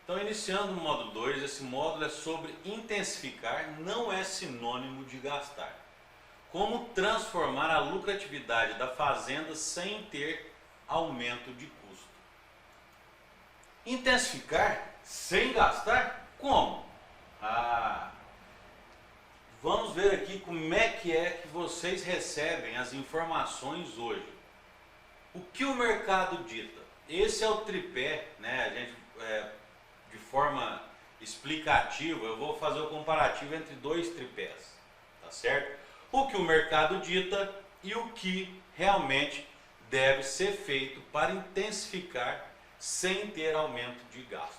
Então, iniciando o módulo 2, esse módulo é sobre intensificar, não é sinônimo de gastar. Como transformar a lucratividade da fazenda sem ter aumento de custo. Intensificar sem gastar? Como? Vamos ver aqui como é que vocês recebem as informações hoje. O que o mercado dita? Esse é o tripé, né? A gente, de forma explicativa, eu vou fazer o comparativo entre dois tripés, tá certo? O que o mercado dita e o que realmente deve ser feito para intensificar sem ter aumento de gastos,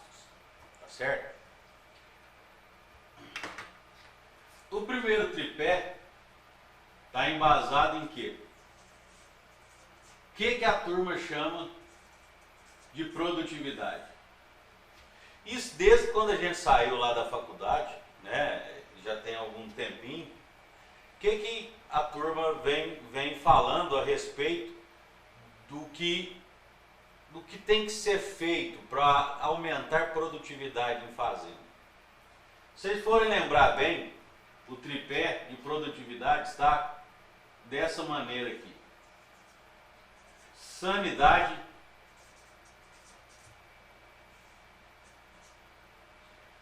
tá certo? O primeiro tripé está embasado em quê? O que a turma chama de produtividade? Isso desde quando a gente saiu lá da faculdade, né, já tem algum tempinho, o que a turma vem falando a respeito do que tem que ser feito para aumentar a produtividade em fazenda. Se vocês forem lembrar bem, o tripé de produtividade está dessa maneira aqui: sanidade,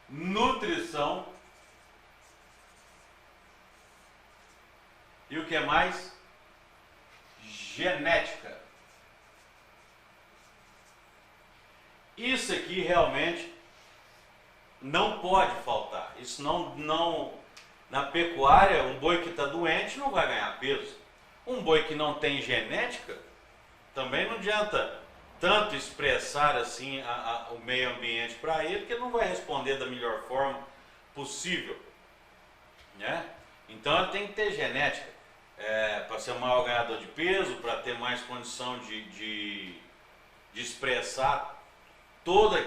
nutrição e o que mais? Genética. Isso aqui realmente não pode faltar. Isso não na pecuária, um boi que está doente não vai ganhar peso. Um boi que não tem genética, também não adianta tanto expressar assim o meio ambiente para ele, que ele não vai responder da melhor forma possível, né? Então ele tem que ter genética para ser um maior ganhador de peso, para ter mais condição de expressar toda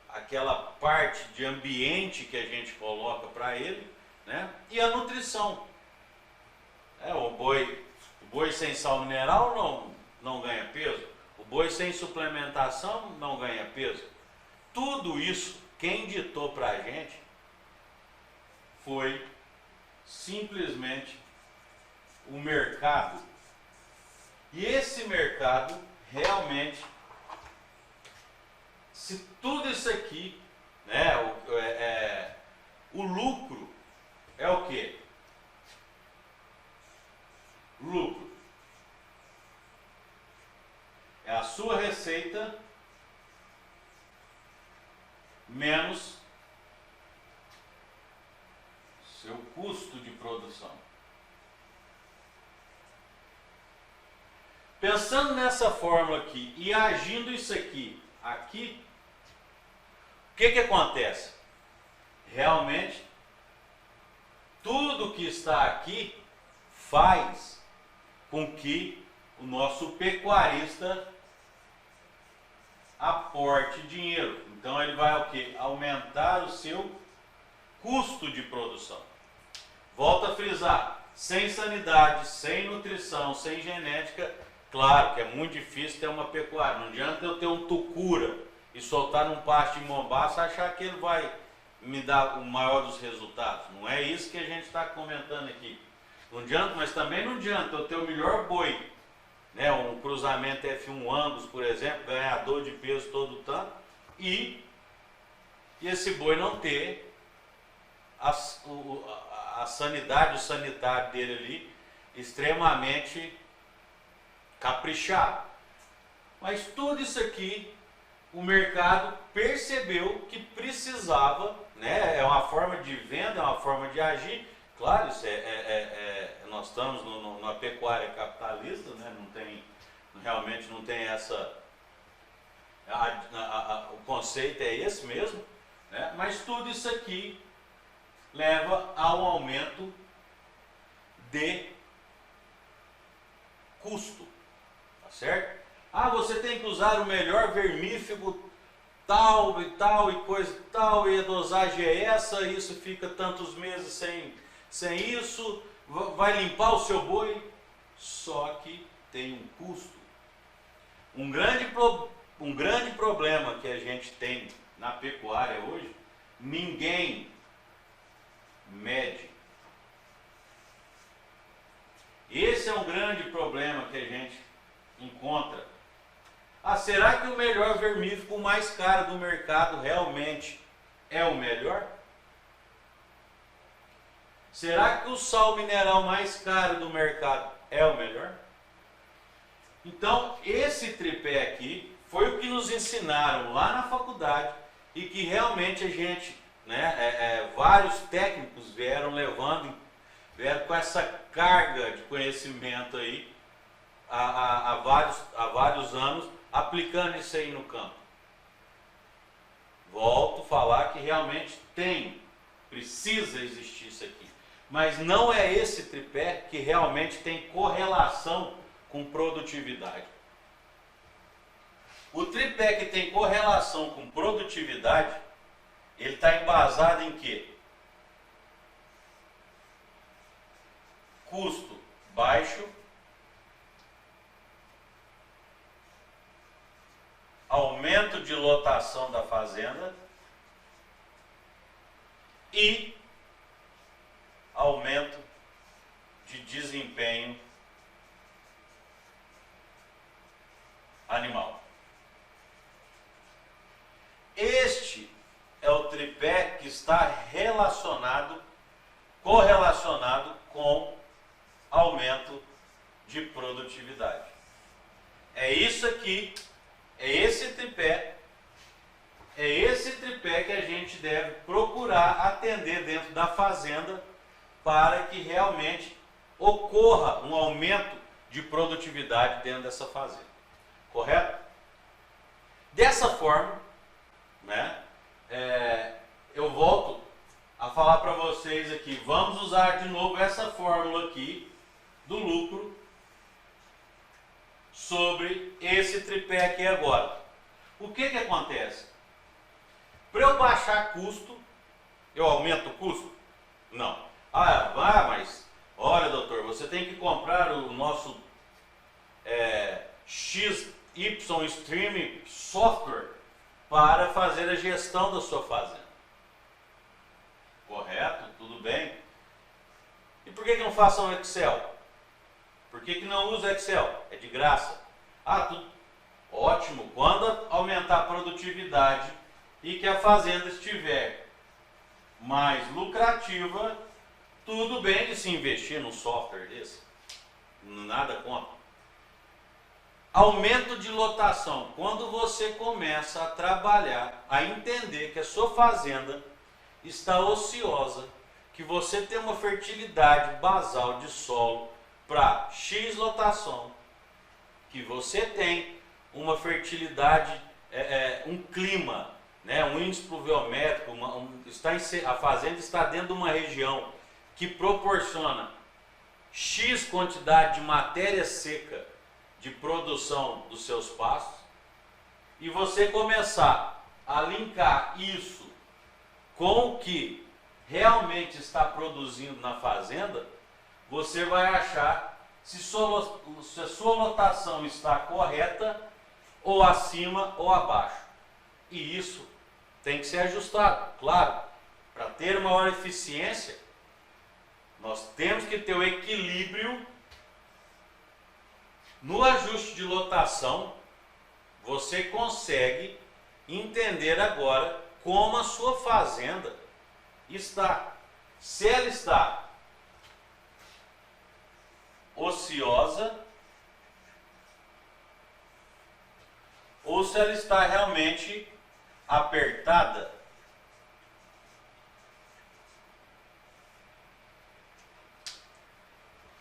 aquela parte de ambiente que a gente coloca para ele, né? E a nutrição. O boi sem sal mineral não ganha peso. O boi sem suplementação não ganha peso. Tudo isso, quem ditou para a gente foi simplesmente o mercado. E esse mercado realmente, se tudo isso aqui, né, o lucro é o quê? Lucro é a sua receita menos seu custo de produção. Pensando nessa fórmula aqui e agindo isso aqui, o que acontece? Realmente, tudo que está aqui faz com que o nosso pecuarista aporte dinheiro. Então ele vai o quê? Aumentar o seu custo de produção. Volto a frisar, sem sanidade, sem nutrição, sem genética, claro que é muito difícil ter uma pecuária. Não adianta eu ter um tucura e soltar num pasto de mombaça, achar que ele vai me dar o maior dos resultados. Não é isso que a gente está comentando aqui. Não adianta, mas também não adianta eu ter o melhor boi, né, um cruzamento F1 Angus, por exemplo, ganhador de peso todo tanto, e esse boi não ter a sanidade, o sanitário dele ali extremamente caprichado. Mas tudo isso aqui o mercado percebeu que precisava, né? É uma forma de venda, é uma forma de agir. Claro, isso nós estamos numa pecuária capitalista, né? Realmente não tem essa... o conceito é esse mesmo, né? Mas tudo isso aqui leva a um aumento de custo, tá certo? Você tem que usar o melhor vermífugo tal e coisa tal, e a dosagem é essa, isso fica tantos meses sem isso, vai limpar o seu boi, só que tem um custo. Um grande um grande problema que a gente tem na pecuária hoje, ninguém mede. Esse é um grande problema que a gente encontra. Ah, será que o melhor vermífugo mais caro do mercado realmente é o melhor? Será que o sal mineral mais caro do mercado é o melhor? Então, esse tripé aqui foi o que nos ensinaram lá na faculdade e que realmente a gente, vários técnicos vieram com essa carga de conhecimento aí há vários anos, aplicando isso aí no campo. Volto a falar que realmente precisa existir isso aqui. Mas não é esse tripé que realmente tem correlação com produtividade. O tripé que tem correlação com produtividade, ele está embasado em quê? Custo baixo, aumento de lotação da fazenda e aumento de desempenho animal. Este é o tripé que está correlacionado com aumento de produtividade. É isso aqui, é esse tripé que a gente deve procurar atender dentro da fazenda para que realmente ocorra um aumento de produtividade dentro dessa fazenda. Correto? Dessa forma, eu volto a falar para vocês aqui, vamos usar de novo essa fórmula aqui do lucro sobre esse tripé aqui agora. O que acontece? Para eu baixar custo, eu aumento o custo? Não. Mas olha, doutor, você tem que comprar o nosso XY Stream Software para fazer a gestão da sua fazenda. Correto? Tudo bem? E por que não faça um Excel? Por que não usa Excel? É de graça. Tudo ótimo. Quando aumentar a produtividade e que a fazenda estiver mais lucrativa, tudo bem de se investir num software desse. Nada contra. Aumento de lotação. Quando você começa a trabalhar, a entender que a sua fazenda está ociosa, que você tem uma fertilidade basal de solo para X lotação, que você tem uma fertilidade, um clima, um índice pluviométrico, a fazenda está dentro de uma região que proporciona X quantidade de matéria seca de produção dos seus pastos, e você começar a linkar isso com o que realmente está produzindo na fazenda, você vai achar se a sua lotação está correta, ou acima ou abaixo. E isso tem que ser ajustado, claro. Para ter maior eficiência, nós temos que ter o equilíbrio no ajuste de lotação. Você consegue entender agora como a sua fazenda está. Se ela está ociosa ou se ela está realmente apertada.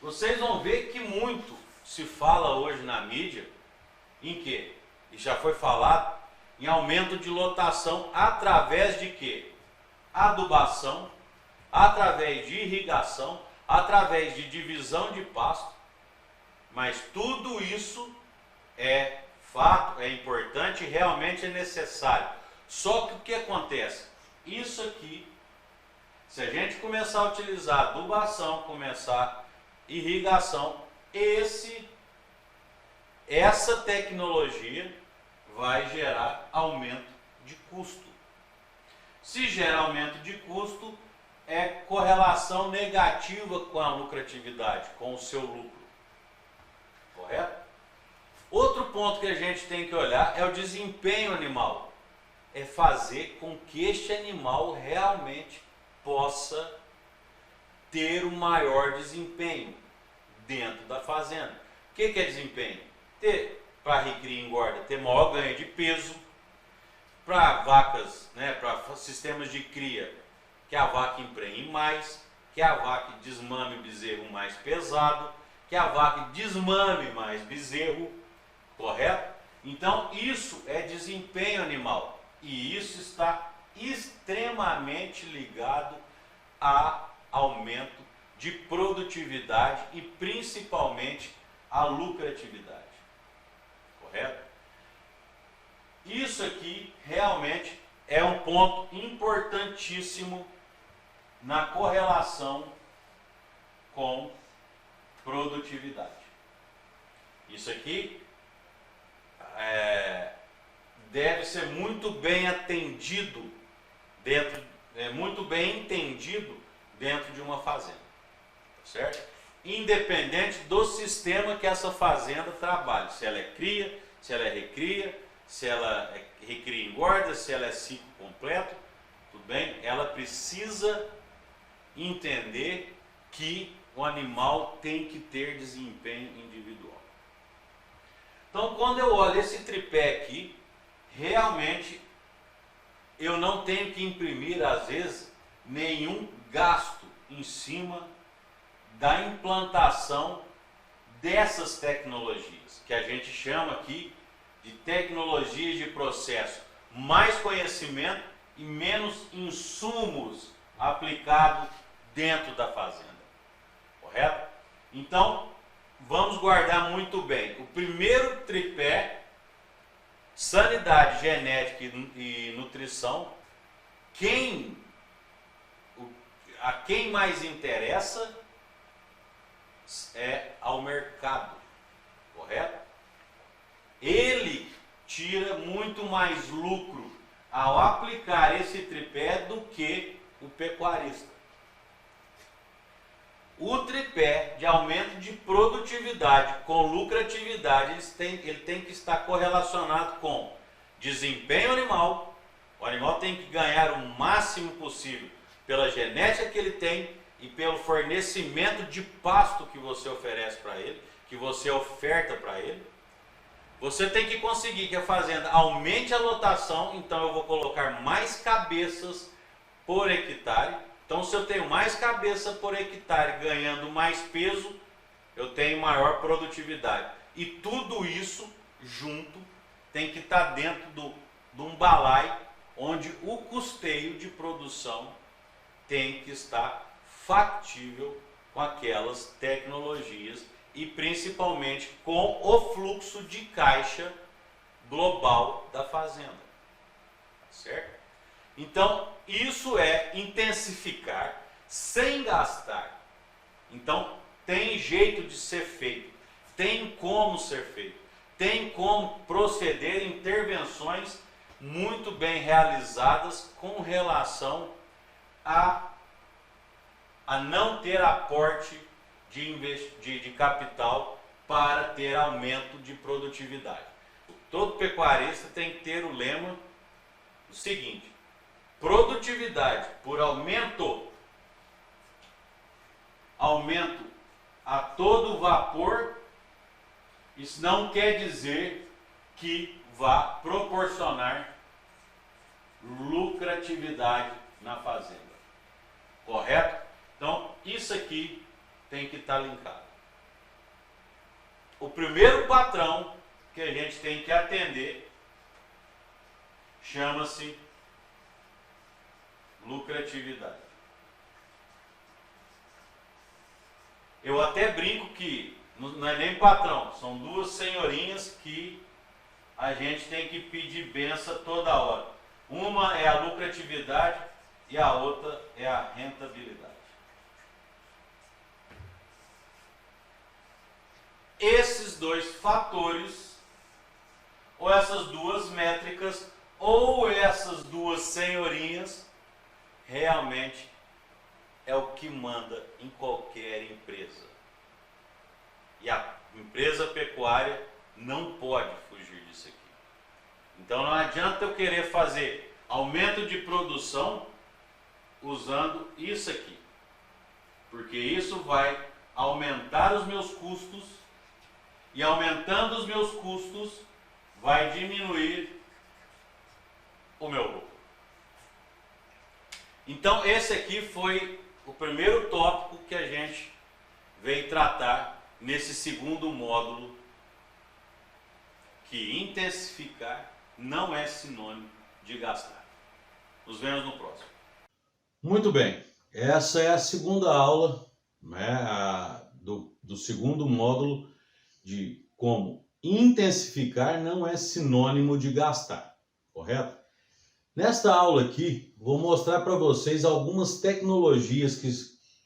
Vocês vão ver que muito se fala hoje na mídia em quê? E já foi falado em aumento de lotação através de quê? Adubação, através de irrigação, através de divisão de pasto. Mas tudo isso é fato, é importante e realmente é necessário. Só que o que acontece? Isso aqui, se a gente começar a utilizar adubação, começar irrigação, essa tecnologia vai gerar aumento de custo. Se gera aumento de custo, é correlação negativa com a lucratividade, com o seu lucro. Correto? Outro ponto que a gente tem que olhar é o desempenho animal. É fazer com que este animal realmente possa ter o maior desempenho dentro da fazenda. O que é desempenho? Ter, para recria e engorda, ter maior ganho de peso. Para vacas, né, para sistemas de cria, que a vaca emprenhe mais, que a vaca desmame bezerro mais pesado, que a vaca desmame mais bezerro, correto? Então isso é desempenho animal e isso está extremamente ligado a aumento de produtividade e principalmente a lucratividade, correto? Isso aqui realmente é um ponto importantíssimo na correlação com produtividade. Isso aqui deve ser muito bem atendido muito bem entendido dentro de uma fazenda, tá certo? Independente do sistema que essa fazenda trabalhe, se ela é cria, se ela é recria, se ela é recria e engorda, se ela é ciclo completo, tudo bem? Ela precisa entender que o animal tem que ter desempenho individual. Então, quando eu olho esse tripé aqui, realmente eu não tenho que imprimir, às vezes, nenhum gasto em cima da implantação dessas tecnologias, que a gente chama aqui de tecnologias de processo, mais conhecimento e menos insumos aplicados dentro da fazenda, correto? Então, vamos guardar muito bem. O primeiro tripé, sanidade, genética e nutrição, a quem mais interessa é ao mercado, correto? Ele tira muito mais lucro ao aplicar esse tripé do que o pecuarista. O tripé de aumento de produtividade com lucratividade, ele tem que estar correlacionado com desempenho animal. O animal tem que ganhar o máximo possível pela genética que ele tem e pelo fornecimento de pasto que você oferece para ele, que você oferta para ele. Você tem que conseguir que a fazenda aumente a lotação, então eu vou colocar mais cabeças por hectare. Então, se eu tenho mais cabeça por hectare ganhando mais peso, eu tenho maior produtividade. E tudo isso junto tem que estar dentro de um balaio onde o custeio de produção tem que estar factível com aquelas tecnologias e principalmente com o fluxo de caixa global da fazenda, certo? Então, isso é intensificar sem gastar. Então, tem jeito de ser feito, tem como ser feito, tem como proceder intervenções muito bem realizadas com relação a não ter aporte de capital para ter aumento de produtividade. Todo pecuarista tem que ter o lema do seguinte: produtividade por aumento a todo vapor. Isso não quer dizer que vá proporcionar lucratividade na fazenda, correto? Então, isso aqui tem que estar linkado. O primeiro patrão que a gente tem que atender chama-se lucratividade. Eu até brinco que não é nem patrão, são duas senhorinhas que a gente tem que pedir benção toda hora. Uma é a lucratividade e a outra é a rentabilidade. Esses dois fatores ou essas duas métricas, ou essas duas senhorinhas, realmente é o que manda em qualquer empresa. E a empresa pecuária não pode fugir disso aqui. Então não adianta eu querer fazer aumento de produção usando isso aqui, porque isso vai aumentar os meus custos, e aumentando os meus custos vai diminuir o meu lucro. Então esse aqui foi o primeiro tópico que a gente veio tratar nesse segundo módulo, que intensificar não é sinônimo de gastar. Nos vemos no próximo. Muito bem, essa é a segunda aula, né, do segundo módulo de como intensificar não é sinônimo de gastar, correto? Nesta aula aqui, vou mostrar para vocês algumas tecnologias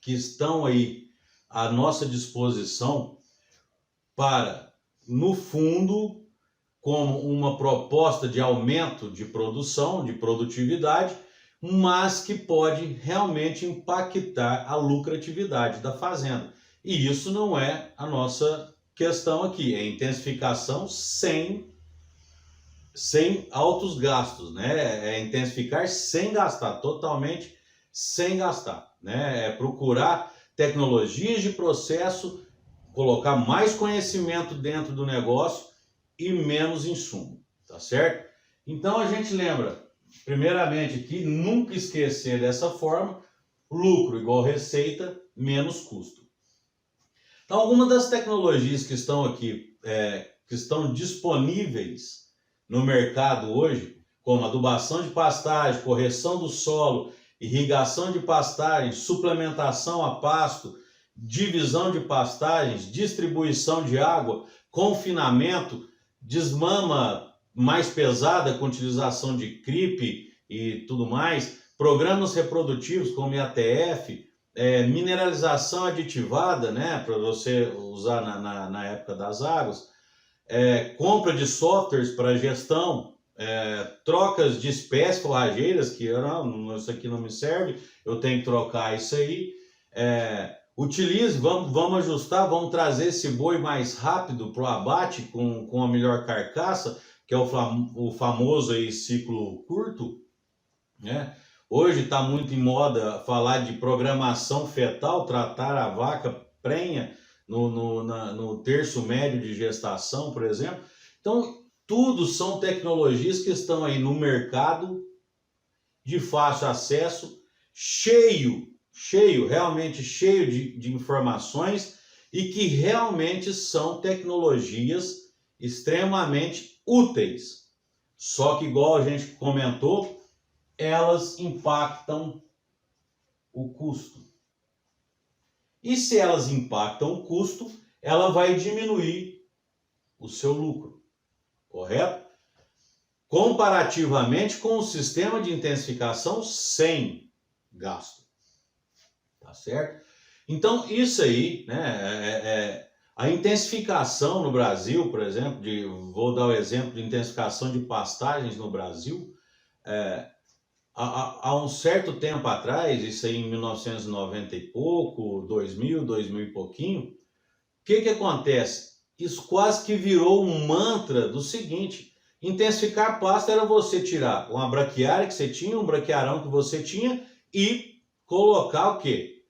que estão aí à nossa disposição para, no fundo, como uma proposta de aumento de produção, de produtividade, mas que pode realmente impactar a lucratividade da fazenda. E isso não é a nossa questão aqui, é intensificação sem altos gastos, né? É intensificar sem gastar, totalmente sem gastar, né? É procurar tecnologias de processo, colocar mais conhecimento dentro do negócio e menos insumo, tá certo? Então a gente lembra, primeiramente, que nunca esquecer dessa forma: lucro igual receita menos custo. Então, algumas das tecnologias que estão aqui, que estão disponíveis no mercado hoje, como adubação de pastagem, correção do solo, irrigação de pastagem, suplementação a pasto, divisão de pastagens, distribuição de água, confinamento, desmama mais pesada com utilização de CRIP e tudo mais, programas reprodutivos como IATF, mineralização aditivada, né, para você usar na época das águas, compra de softwares para gestão, trocas de espécies forrageiras, que isso aqui não me serve, eu tenho que trocar isso aí. Utilize, vamos ajustar, vamos trazer esse boi mais rápido para o abate com a melhor carcaça, que é o famoso aí ciclo curto, né? Hoje está muito em moda falar de programação fetal, tratar a vaca prenha no terço médio de gestação, por exemplo. Então, tudo são tecnologias que estão aí no mercado, de fácil acesso, realmente cheio de informações, e que realmente são tecnologias extremamente úteis. Só que, igual a gente comentou, elas impactam o custo. E se elas impactam o custo, ela vai diminuir o seu lucro, correto? Comparativamente com o sistema de intensificação sem gasto, tá certo? Então, isso aí, né, a intensificação no Brasil, por exemplo, vou dar o exemplo de intensificação de pastagens no Brasil, há um certo tempo atrás, isso aí em 1990 e pouco, 2000 e pouquinho, o que acontece? Isso quase que virou um mantra do seguinte: intensificar pasto era você tirar uma braquiária que você tinha, um braquiarão que você tinha, e colocar o quê?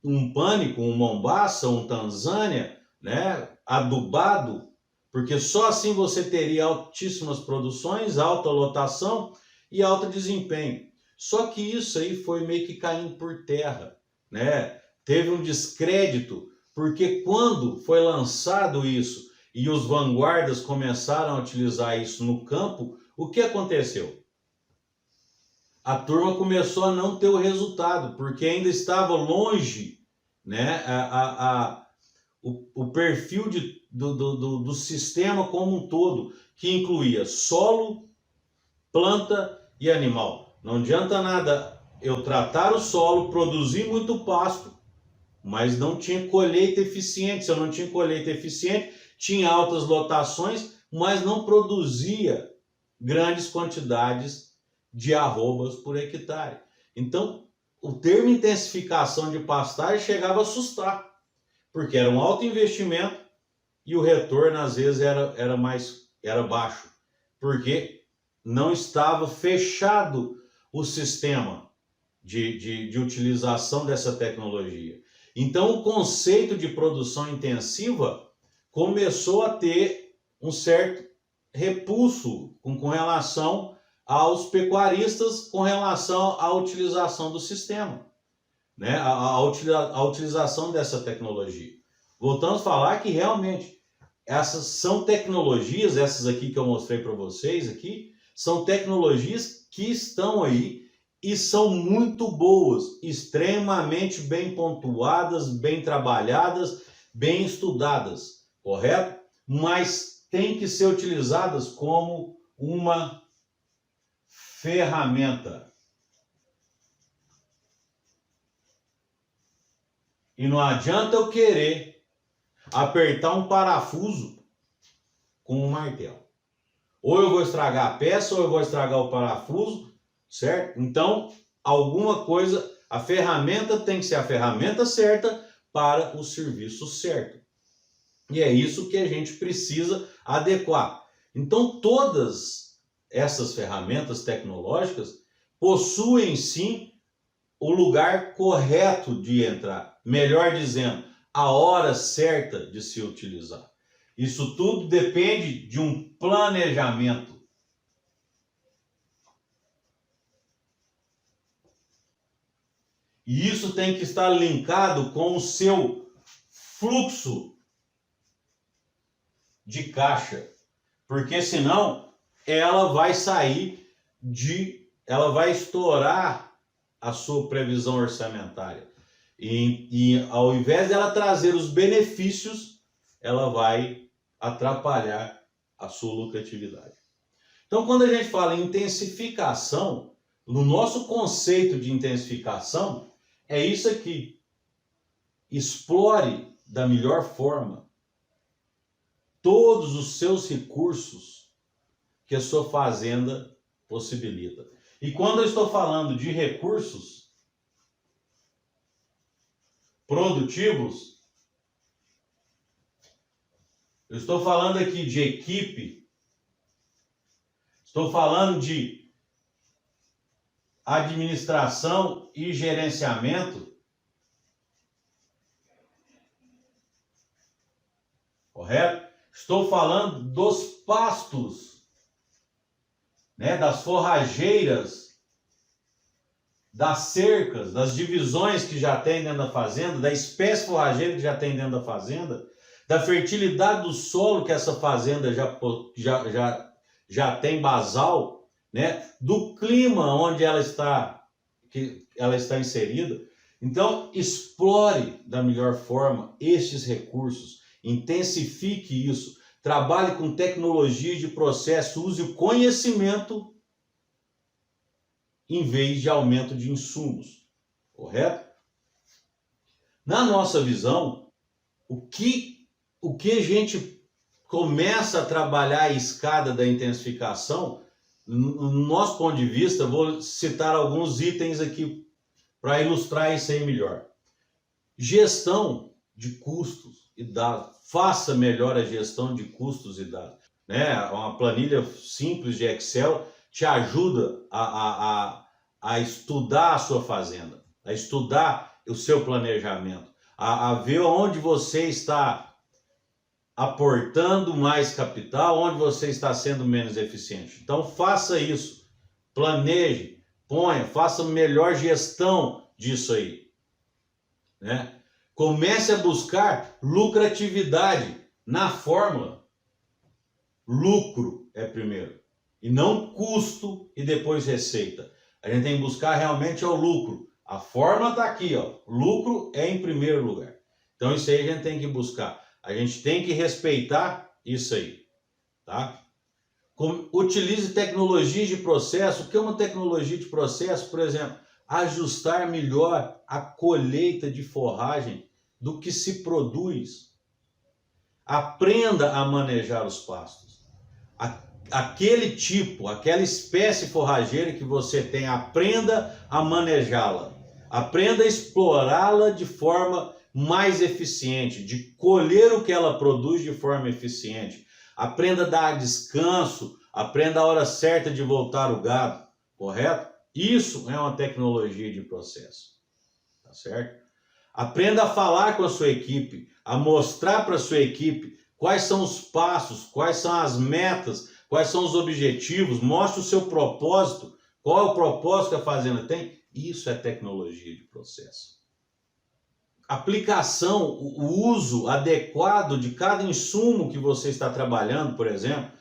Um pânico, um mombaça, um Tanzânia, né, adubado, porque só assim você teria altíssimas produções, alta lotação e alto desempenho. Só que isso aí foi meio que caindo por terra, né? Teve um descrédito, porque quando foi lançado isso e os vanguardas começaram a utilizar isso no campo, o que aconteceu? A turma começou a não ter o resultado, porque ainda estava longe, né, o perfil do sistema como um todo, que incluía solo, planta e animal. Não adianta nada eu tratar o solo, produzir muito pasto, mas não tinha colheita eficiente. Se eu não tinha colheita eficiente, tinha altas lotações, mas não produzia grandes quantidades de arrobas por hectare. Então, o termo intensificação de pastagem chegava a assustar, porque era um alto investimento e o retorno às vezes era baixo, porque não estava fechado o sistema de utilização dessa tecnologia. Então, o conceito de produção intensiva começou a ter um certo repulso com relação aos pecuaristas, com relação à utilização do sistema, né? A utilização dessa tecnologia. Voltamos a falar que realmente essas são tecnologias, essas aqui que eu mostrei para vocês aqui, são tecnologias que estão aí e são muito boas, extremamente bem pontuadas, bem trabalhadas, bem estudadas, correto? Mas tem que ser utilizadas como uma ferramenta. E não adianta eu querer apertar um parafuso com um martelo. Ou eu vou estragar a peça, ou eu vou estragar o parafuso, certo? Então, alguma coisa, a ferramenta tem que ser a ferramenta certa para o serviço certo. E é isso que a gente precisa adequar. Então, todas essas ferramentas tecnológicas possuem sim o lugar correto de entrar. Melhor dizendo, a hora certa de se utilizar. Isso tudo depende de um planejamento. E isso tem que estar linkado com o seu fluxo de caixa. Porque senão ela vai ela vai estourar a sua previsão orçamentária. E ao invés dela trazer os benefícios, ela vai atrapalhar a sua lucratividade. Então, quando a gente fala em intensificação, no nosso conceito de intensificação, é isso aqui. Explore da melhor forma todos os seus recursos que a sua fazenda possibilita. E quando eu estou falando de recursos produtivos, eu estou falando aqui de equipe, estou falando de administração e gerenciamento, correto? Estou falando dos pastos, né, das forrageiras, das cercas, das divisões que já tem dentro da fazenda, da espécie forrageira que já tem dentro da fazenda, da fertilidade do solo que essa fazenda já tem basal, né, do clima onde ela está inserida. Então, explore da melhor forma estes recursos, intensifique isso, trabalhe com tecnologias de processo, use o conhecimento em vez de aumento de insumos, correto? Na nossa visão, o que a gente começa a trabalhar a escada da intensificação, no nosso ponto de vista, vou citar alguns itens aqui para ilustrar isso aí melhor. Gestão de custos e dados. Faça melhor a gestão de custos e dados. Né? Uma planilha simples de Excel te ajuda a estudar a sua fazenda, a estudar o seu planejamento, a ver onde você está aportando mais capital, onde você está sendo menos eficiente. Então faça isso, planeje, faça melhor gestão disso aí, né? Comece a buscar lucratividade na fórmula. Lucro é primeiro, e não custo e depois receita. A gente tem que buscar realmente o lucro. A fórmula está aqui, ó. Lucro é em primeiro lugar. Então isso aí a gente tem que buscar. A gente tem que respeitar isso aí, tá? Utilize tecnologias de processo. O que é uma tecnologia de processo? Por exemplo, ajustar melhor a colheita de forragem do que se produz. Aprenda a manejar os pastos. aquele tipo, aquela espécie forrageira que você tem, aprenda a manejá-la, aprenda a explorá-la de forma mais eficiente, de colher o que ela produz de forma eficiente. Aprenda a dar descanso, aprenda a hora certa de voltar o gado, correto? Isso é uma tecnologia de processo, tá certo? Aprenda a falar com a sua equipe, a mostrar para a sua equipe quais são os passos, quais são as metas, quais são os objetivos, mostre o seu propósito, qual é o propósito que a fazenda tem. Isso é tecnologia de processo. Aplicação, o uso adequado de cada insumo que você está trabalhando, por exemplo,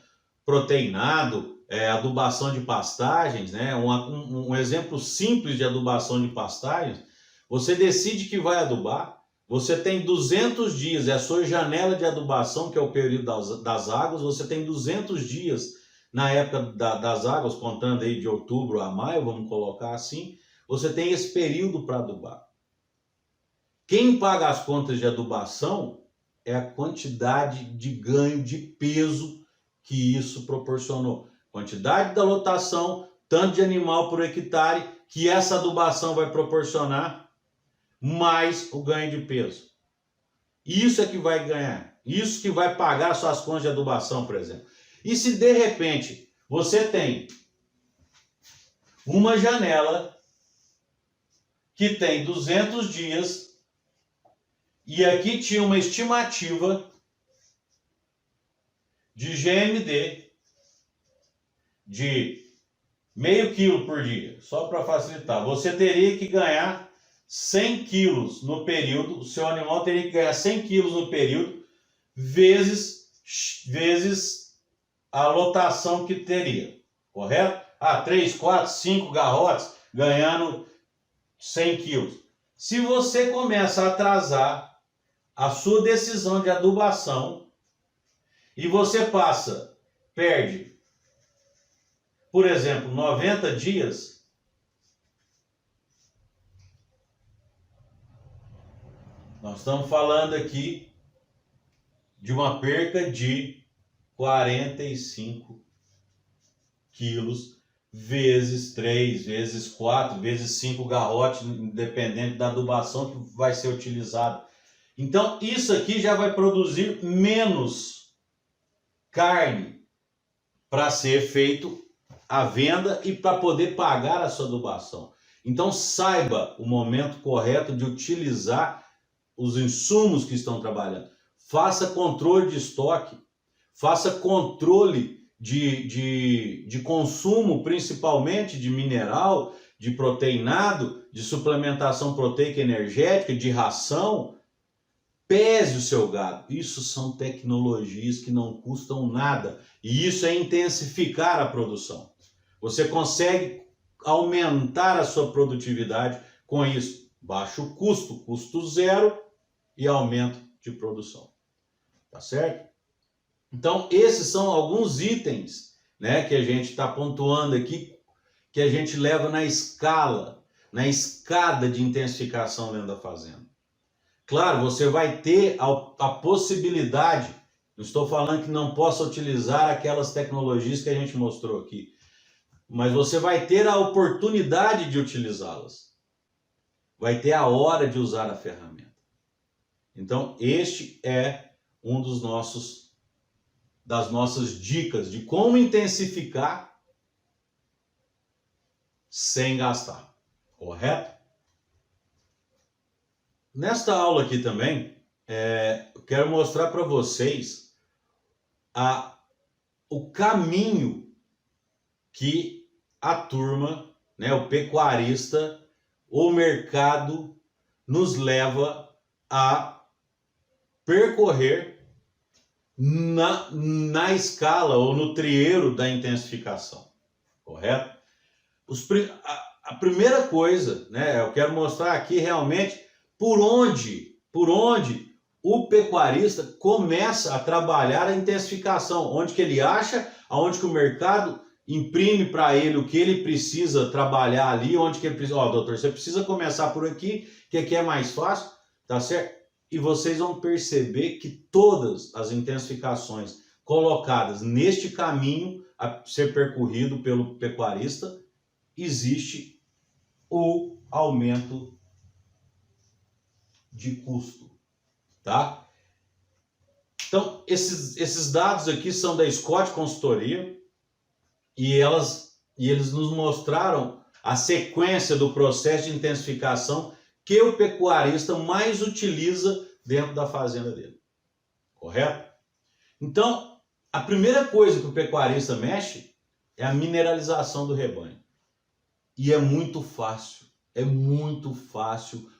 proteinado, adubação de pastagens, né? Um exemplo simples de adubação de pastagens, você decide que vai adubar, você tem 200 dias, é a sua janela de adubação, que é o período das águas, você tem 200 dias na época das águas, contando aí de outubro a maio, vamos colocar assim, você tem esse período para adubar. Quem paga as contas de adubação é a quantidade de ganho de peso que isso proporcionou. Quantidade da lotação, tanto de animal por hectare, que essa adubação vai proporcionar, mais o ganho de peso. Isso é que vai ganhar. Isso que vai pagar suas contas de adubação, por exemplo. E se de repente você tem uma janela que tem 200 dias e aqui tinha uma estimativa de GMD de meio quilo por dia, só para facilitar, você teria que ganhar 100 quilos no período, o seu animal teria que ganhar 100 quilos no período, vezes a lotação que teria, correto? 3, 4, 5 garrotes ganhando 100 quilos. Se você começa a atrasar a sua decisão de adubação e você perde, por exemplo, 90 dias, nós estamos falando aqui de uma perca de 45 quilos, vezes 3, vezes 4, vezes 5 garrotes, independente da adubação que vai ser utilizada. Então, isso aqui já vai produzir menos carne para ser feito a venda e para poder pagar a sua adubação. Então, saiba o momento correto de utilizar os insumos que estão trabalhando. Faça controle de estoque, faça controle de consumo, principalmente de mineral, de proteinado, de suplementação proteica energética, de ração. Pese o seu gado. Isso são tecnologias que não custam nada. E isso é intensificar a produção. Você consegue aumentar a sua produtividade com isso. Baixo custo, custo zero e aumento de produção. Tá certo? Então, esses são alguns itens, né, que a gente está pontuando aqui, que a gente leva na escala, na escada de intensificação dentro da fazenda. Claro, você vai ter a possibilidade, não estou falando que não possa utilizar aquelas tecnologias que a gente mostrou aqui, mas você vai ter a oportunidade de utilizá-las. Vai ter a hora de usar a ferramenta. Então, este é um das nossas dicas de como intensificar sem gastar, correto? Nesta aula aqui também, eu quero mostrar para vocês o caminho que a turma, né, o pecuarista, o mercado nos leva a percorrer na escala ou no trieiro da intensificação, correto? A primeira coisa, né, eu quero mostrar aqui realmente por onde o pecuarista começa a trabalhar a intensificação, onde que ele acha, aonde que o mercado imprime para ele o que ele precisa trabalhar ali, onde que ele precisa, doutor, você precisa começar por aqui, que aqui é mais fácil, tá certo? E vocês vão perceber que todas as intensificações colocadas neste caminho a ser percorrido pelo pecuarista, existe o aumento de custo, tá? Então, esses dados aqui são da Scott Consultoria e eles nos mostraram a sequência do processo de intensificação que o pecuarista mais utiliza dentro da fazenda dele, correto? Então, a primeira coisa que o pecuarista mexe é a mineralização do rebanho. E é muito fácil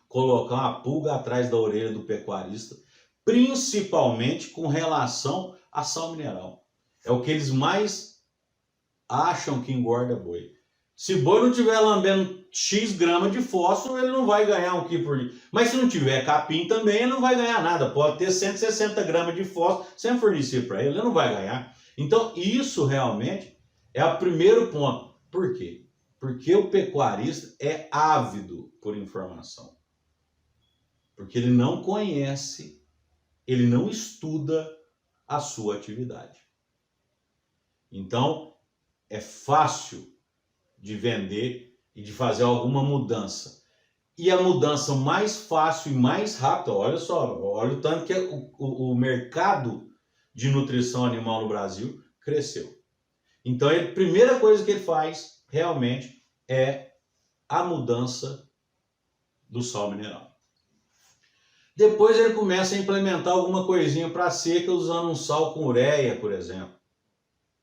colocar uma pulga atrás da orelha do pecuarista, principalmente com relação a sal mineral. É o que eles mais acham que engorda boi. Se boi não tiver lambendo X gramas de fósforo, ele não vai ganhar 1 quilo por dia. Mas se não tiver capim também, ele não vai ganhar nada. Pode ter 160 gramas de fósforo sem fornecer para ele, ele não vai ganhar. Então, isso realmente é o primeiro ponto. Por quê? Porque o pecuarista é ávido por informação. Porque ele não conhece, ele não estuda a sua atividade. Então, é fácil de vender e de fazer alguma mudança. E a mudança mais fácil e mais rápida, olha só, olha o tanto que o mercado de nutrição animal no Brasil cresceu. Então, a primeira coisa que ele faz realmente é a mudança do sal mineral. Depois ele começa a implementar alguma coisinha para seca usando um sal com ureia, por exemplo.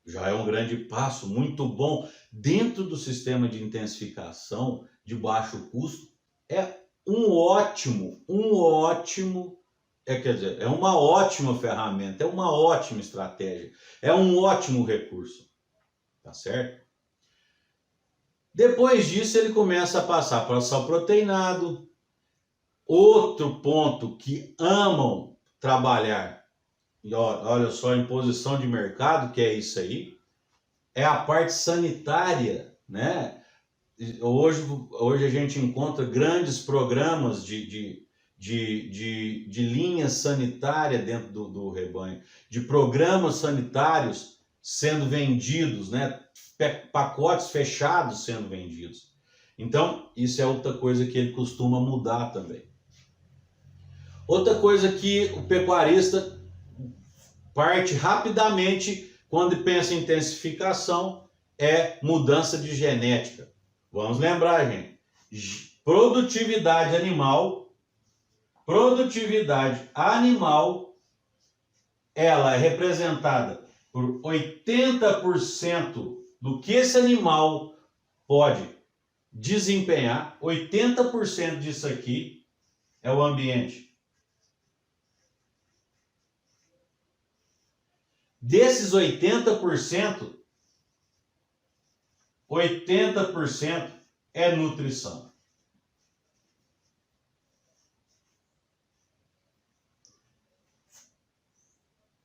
Já é um grande passo, muito bom. Dentro do sistema de intensificação de baixo custo, é é uma ótima ferramenta, é uma ótima estratégia, é um ótimo recurso, tá certo? Depois disso ele começa a passar para o sal proteinado. Outro ponto que amam trabalhar, e olha só, em posição de mercado, que é isso aí, é a parte sanitária, né? Hoje a gente encontra grandes programas de linha sanitária dentro do rebanho, de programas sanitários sendo vendidos, né? Pacotes fechados sendo vendidos. Então, isso é outra coisa que ele costuma mudar também. Outra coisa que o pecuarista parte rapidamente quando pensa em intensificação é mudança de genética. Vamos lembrar, gente, produtividade animal, ela é representada por 80% do que esse animal pode desempenhar, 80% disso aqui é o ambiente. Desses 80% é nutrição.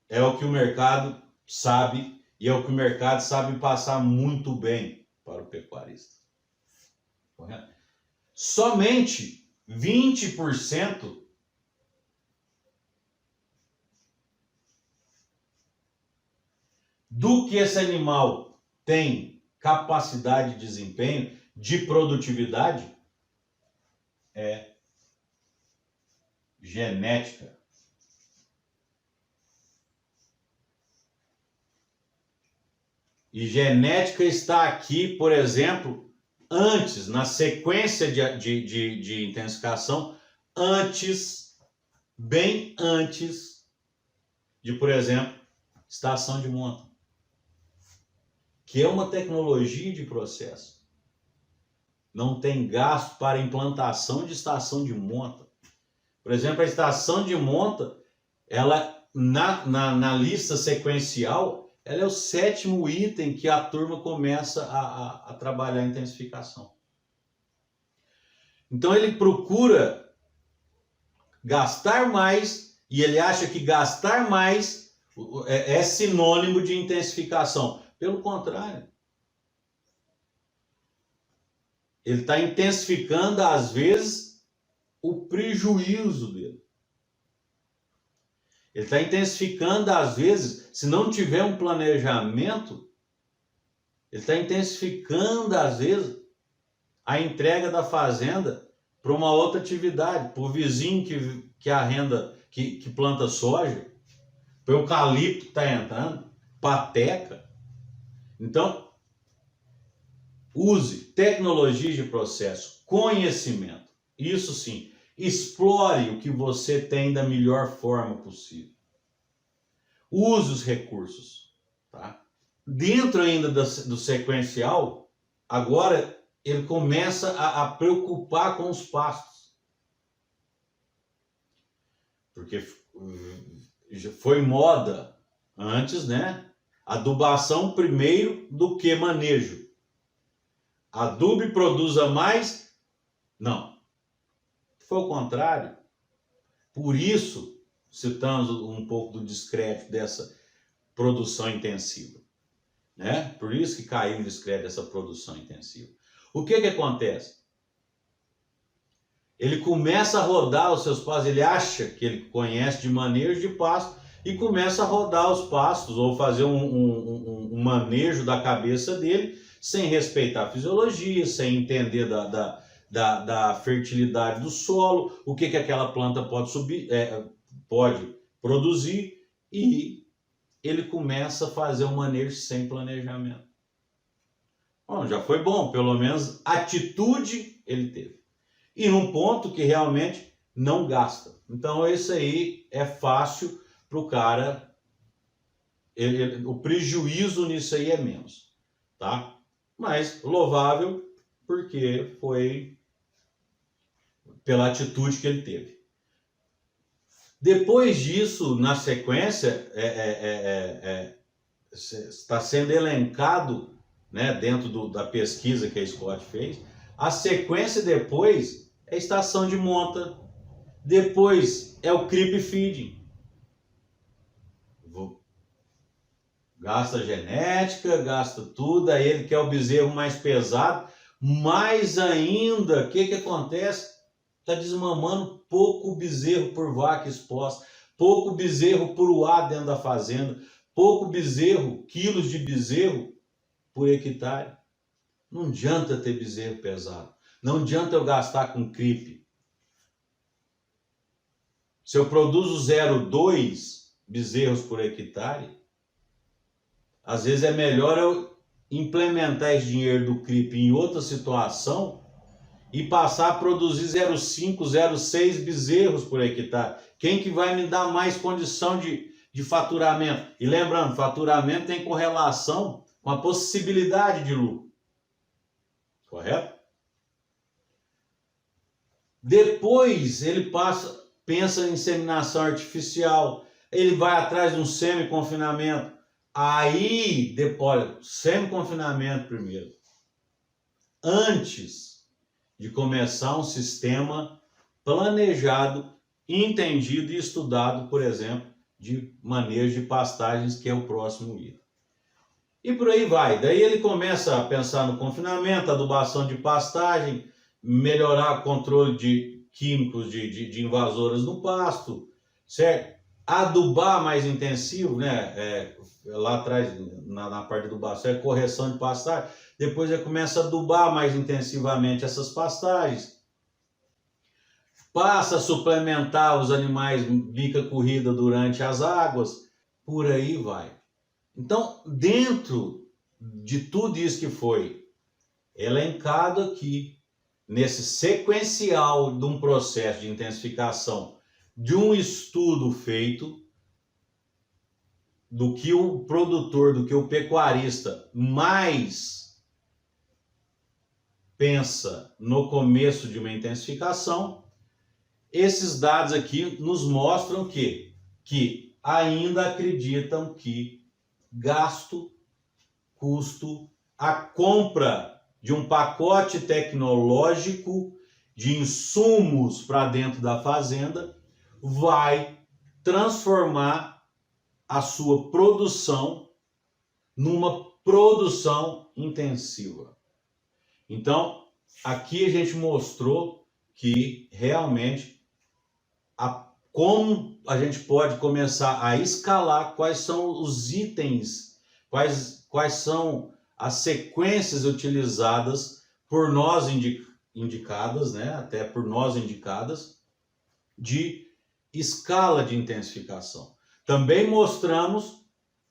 É o que o mercado sabe e é o que o mercado sabe passar muito bem para o pecuarista. Correto? Somente 20% do que esse animal tem capacidade de desempenho, de produtividade, é genética. E genética está aqui, por exemplo, antes, na sequência de intensificação, bem antes de, por exemplo, estação de monta, que é uma tecnologia de processo. Não tem gasto para implantação de estação de monta. Por exemplo, a estação de monta, ela na lista sequencial, ela é o 7º item que a turma começa a trabalhar a intensificação. Então ele procura gastar mais e ele acha que gastar mais é sinônimo de intensificação. Pelo contrário. Ele está intensificando, às vezes, o prejuízo dele. Ele está intensificando, às vezes, se não tiver um planejamento, ele está intensificando, às vezes, a entrega da fazenda para uma outra atividade, para o vizinho que arrenda, que planta soja, para o eucalipto que está entrando, pateca. Então, use tecnologia de processo, conhecimento. Isso sim, explore o que você tem da melhor forma possível. Use os recursos. Tá? Dentro ainda do sequencial, agora ele começa a preocupar com os pastos. Porque foi moda antes, né? Adubação primeiro do que manejo. Adube e produza mais? Não. Foi o contrário. Por isso, citamos um pouco do descrédito dessa produção intensiva. Né? Por isso que caiu em descrédito essa produção intensiva. O que acontece? Ele começa a rodar os seus pastos, ele acha que ele conhece de manejo de pasto e começa a rodar os pastos ou fazer um manejo da cabeça dele sem respeitar a fisiologia, sem entender da fertilidade do solo, o que aquela planta pode produzir, e ele começa a fazer um manejo sem planejamento. Bom, já foi bom, pelo menos atitude ele teve. E num ponto que realmente não gasta. Então isso aí é fácil para o cara, o prejuízo nisso aí é menos, tá? Mas louvável porque foi pela atitude que ele teve. Depois disso, na sequência, está sendo elencado, né, dentro da pesquisa que a Scott fez, a sequência depois é a estação de monta, depois é o creep feeding. Gasta genética, gasta tudo, aí ele quer o bezerro mais pesado, mais ainda, o que acontece? Está desmamando pouco bezerro por vaca exposta, pouco bezerro por uá dentro da fazenda, pouco bezerro, quilos de bezerro por hectare. Não adianta ter bezerro pesado. Não adianta eu gastar com creep. Se eu produzo 0,2 bezerros por hectare, às vezes é melhor eu implementar esse dinheiro do creep em outra situação e passar a produzir 0,5, 0,6 bezerros por hectare. Quem que vai me dar mais condição de faturamento? E lembrando, faturamento tem correlação com a possibilidade de lucro. Correto? Depois ele pensa em inseminação artificial, ele vai atrás de um semi-confinamento. Aí, olha, semi-confinamento primeiro. Antes de começar um sistema planejado, entendido e estudado, por exemplo, de manejo de pastagens, que é o próximo item. E por aí vai. Daí ele começa a pensar no confinamento, adubação de pastagem, melhorar o controle de químicos de invasoras no pasto, certo? Adubar mais intensivo, né? Lá atrás, na parte do adubação, é correção de pastagem. Depois ele começa a adubar mais intensivamente essas pastagens. Passa a suplementar os animais bica corrida durante as águas. Por aí vai. Então, dentro de tudo isso que foi elencado aqui, nesse sequencial de um processo de intensificação, de um estudo feito, do que o produtor, do que o pecuarista mais pensa no começo de uma intensificação, esses dados aqui nos mostram que ainda acreditam que gasto, custo, a compra de um pacote tecnológico de insumos para dentro da fazenda vai transformar a sua produção numa produção intensiva. Então, aqui a gente mostrou que realmente como a gente pode começar a escalar, quais são os itens, quais são as sequências utilizadas por nós indicadas, né, até por nós indicadas, de escala de intensificação. Também mostramos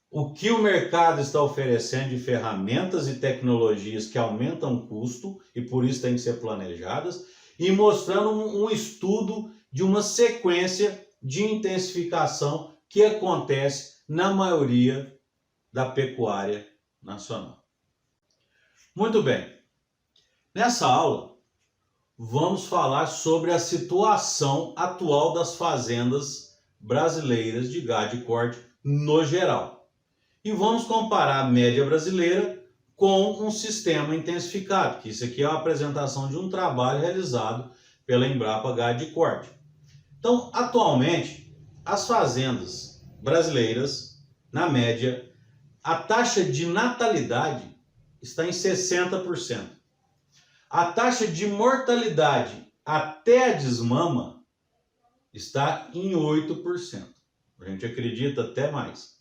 o que o mercado está oferecendo de ferramentas e tecnologias que aumentam o custo e por isso têm que ser planejadas, e mostrando um estudo de uma sequência de intensificação que acontece na maioria da pecuária nacional. Muito bem, nessa aula vamos falar sobre a situação atual das fazendas brasileiras de gado de corte no geral. E vamos comparar a média brasileira com um sistema intensificado, que isso aqui é uma apresentação de um trabalho realizado pela Embrapa Gado de Corte. Então, atualmente, as fazendas brasileiras, na média, a taxa de natalidade está em 60%. A taxa de mortalidade até a desmama está em 8%. A gente acredita até mais.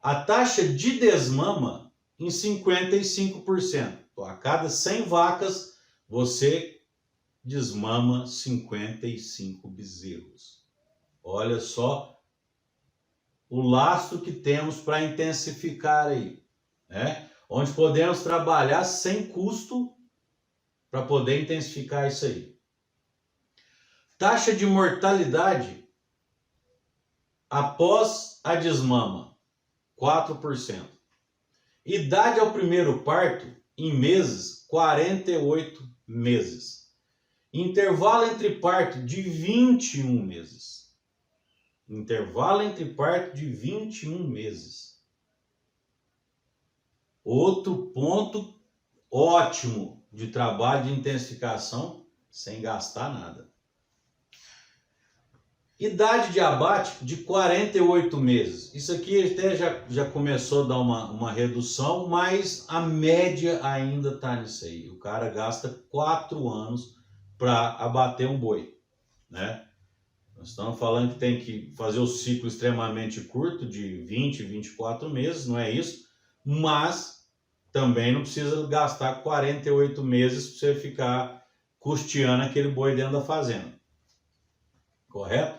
A taxa de desmama em 55%. Então, a cada 100 vacas, você desmama 55 bezerros. Olha só o lastro que temos para intensificar aí, né? Onde podemos trabalhar sem custo para poder intensificar isso aí. Taxa de mortalidade após a desmama, 4%. Idade ao primeiro parto, em meses, 48 meses. Intervalo entre parto de 21 meses. Intervalo entre parto de 21 meses. Outro ponto ótimo de trabalho de intensificação sem gastar nada. Idade de abate de 48 meses. Isso aqui até já começou a dar uma redução, mas a média ainda está nisso aí. O cara gasta 4 anos para abater um boi, né? Nós estamos falando que tem que fazer o ciclo extremamente curto, de 20, 24 meses, não é isso? Mas também não precisa gastar 48 meses para você ficar custeando aquele boi dentro da fazenda. Correto?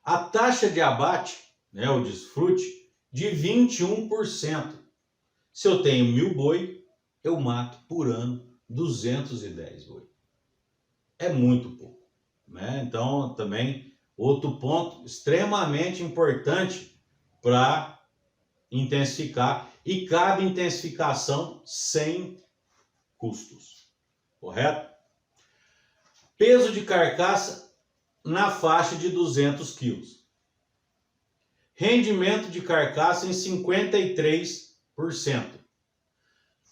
A taxa de abate, né, o desfrute, de 21%. Se eu tenho 1.000 boi, eu mato por ano 210 boi. É muito pouco, né? Então, também, outro ponto extremamente importante para intensificar, e cabe intensificação sem custos, correto? Peso de carcaça na faixa de 200 quilos. Rendimento de carcaça em 53%.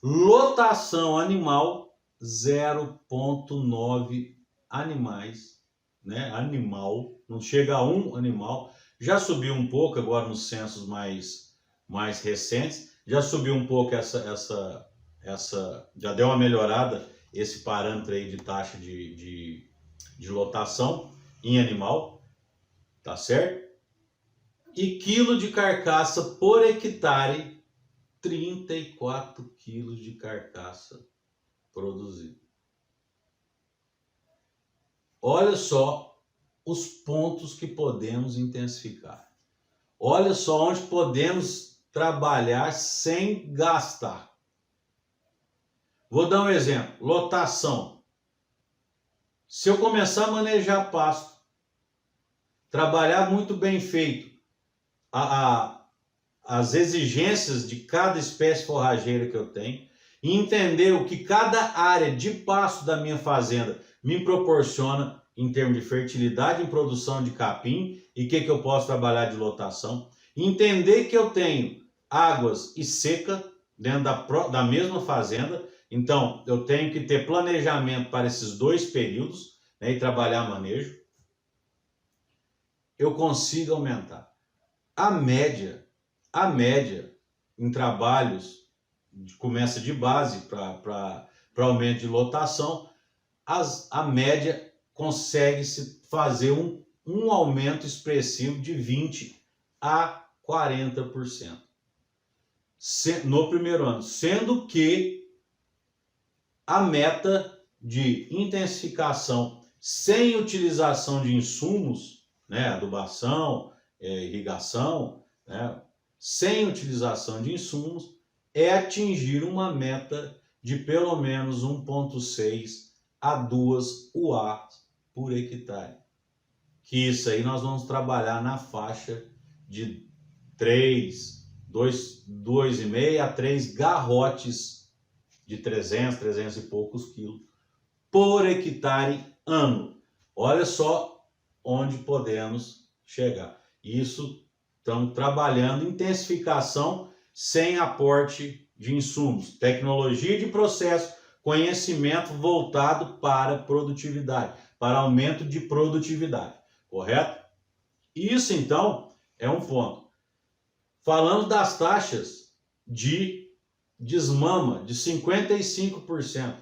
Lotação animal, 0,9 animais, né? Animal, não chega a 1 animal. Já subiu um pouco agora nos censos mais recentes. Já subiu um pouco já deu uma melhorada esse parâmetro aí de taxa de lotação em animal, tá certo? E quilo de carcaça por hectare, 34 quilos de carcaça produzido. Olha só os pontos que podemos intensificar. Olha só onde podemos trabalhar sem gastar. Vou dar um exemplo. Lotação. Se eu começar a manejar pasto, trabalhar muito bem feito, as exigências de cada espécie forrageira que eu tenho, e entender o que cada área de pasto da minha fazenda me proporciona em termos de fertilidade em produção de capim e o que eu posso trabalhar de lotação. Entender que eu tenho águas e seca dentro da mesma fazenda, então eu tenho que ter planejamento para esses dois períodos, né, e trabalhar manejo. Eu consigo aumentar a média em trabalhos começa de base para aumento de lotação, a média consegue-se fazer um aumento expressivo de 20 a 40% no primeiro ano, sendo que a meta de intensificação sem utilização de insumos, né, adubação, irrigação, né, sem utilização de insumos, é atingir uma meta de pelo menos 1,6 a 2 UA por hectare. Que isso aí nós vamos trabalhar na faixa de 2,5 a 3 garrotes de 300 e poucos quilos por hectare ano. Olha só onde podemos chegar. Isso, estamos trabalhando intensificação sem aporte de insumos, tecnologia de processo, conhecimento voltado para produtividade, para aumento de produtividade, correto? Isso, então, é um ponto. Falando das taxas de desmama de 55%.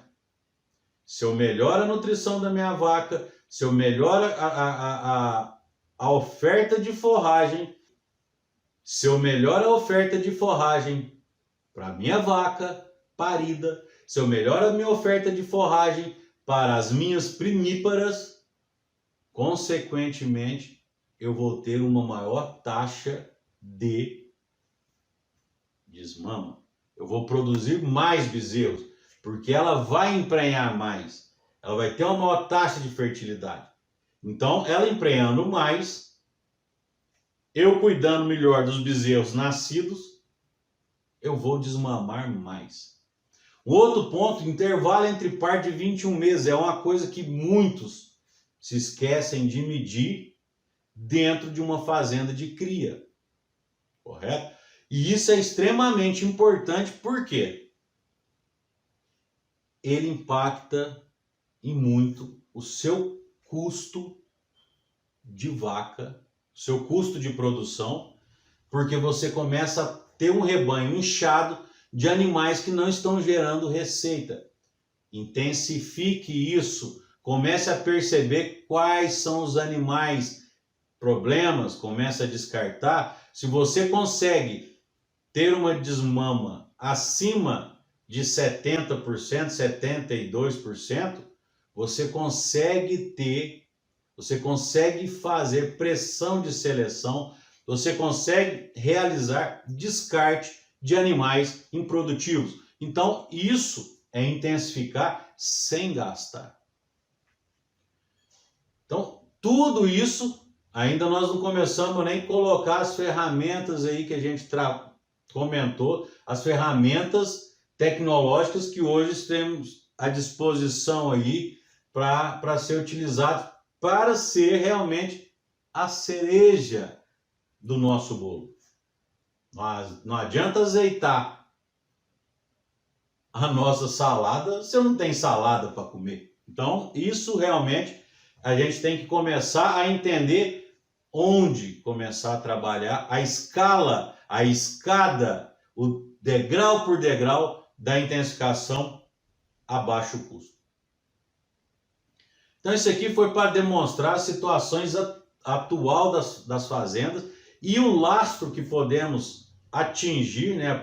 Se eu melhoro a nutrição da minha vaca, se eu melhoro a oferta de forragem, se eu melhoro a oferta de forragem para a minha vaca parida, se eu melhoro a minha oferta de forragem para as minhas primíparas, consequentemente, eu vou ter uma maior taxa de desmama. Eu vou produzir mais bezerros, porque ela vai emprenhar mais. Ela vai ter uma maior taxa de fertilidade. Então, ela emprenhando mais, eu cuidando melhor dos bezerros nascidos, eu vou desmamar mais. O outro ponto, intervalo entre par de 21 meses, é uma coisa que muitos se esquecem de medir dentro de uma fazenda de cria, correto? E isso é extremamente importante, porque ele impacta e muito o seu custo de vaca, o seu custo de produção, porque você começa a ter um rebanho inchado de animais que não estão gerando receita. Intensifique isso, comece a perceber quais são os animais problemas, comece a descartar. Se você consegue ter uma desmama acima de 70%, 72%, você consegue fazer pressão de seleção, você consegue realizar descarte de animais improdutivos. Então, isso é intensificar sem gastar. Então, tudo isso, ainda nós não começamos nem a colocar as ferramentas aí que a gente comentou, as ferramentas tecnológicas que hoje temos à disposição aí para ser utilizado, para ser realmente a cereja do nosso bolo. Mas não adianta azeitar a nossa salada se eu não tenho salada para comer. Então, isso realmente a gente tem que começar a entender onde começar a trabalhar a escala, a escada, o degrau por degrau da intensificação a baixo custo. Então, isso aqui foi para demonstrar as situações atual das fazendas e o lastro que podemos atingir, né?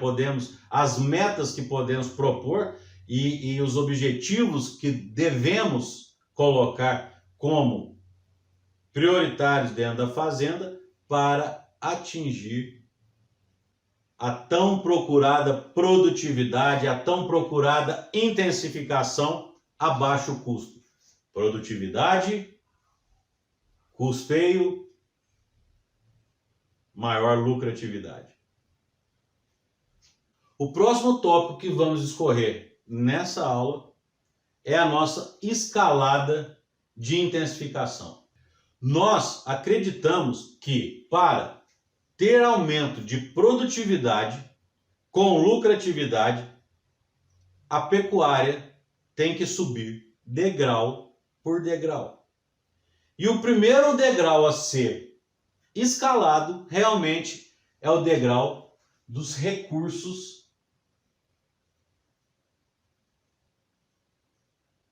As metas que podemos propor e os objetivos que devemos colocar como prioritários dentro da fazenda para atingir a tão procurada produtividade, a tão procurada intensificação a baixo custo. Produtividade, custeio, maior lucratividade. O próximo tópico que vamos discorrer nessa aula é a nossa escalada de intensificação. Nós acreditamos que para ter aumento de produtividade com lucratividade, a pecuária tem que subir degrau por degrau. E o primeiro degrau a ser escalado realmente é o degrau dos recursos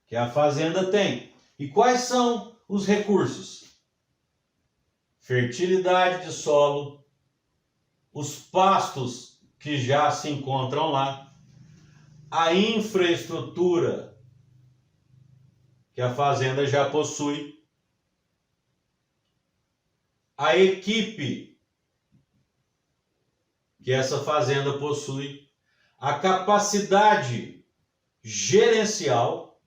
que a fazenda tem. E quais são os recursos? fertilidade de solo, os pastos que já se encontram lá, a infraestrutura que a fazenda já possui, a equipe que essa fazenda possui, a capacidade gerencial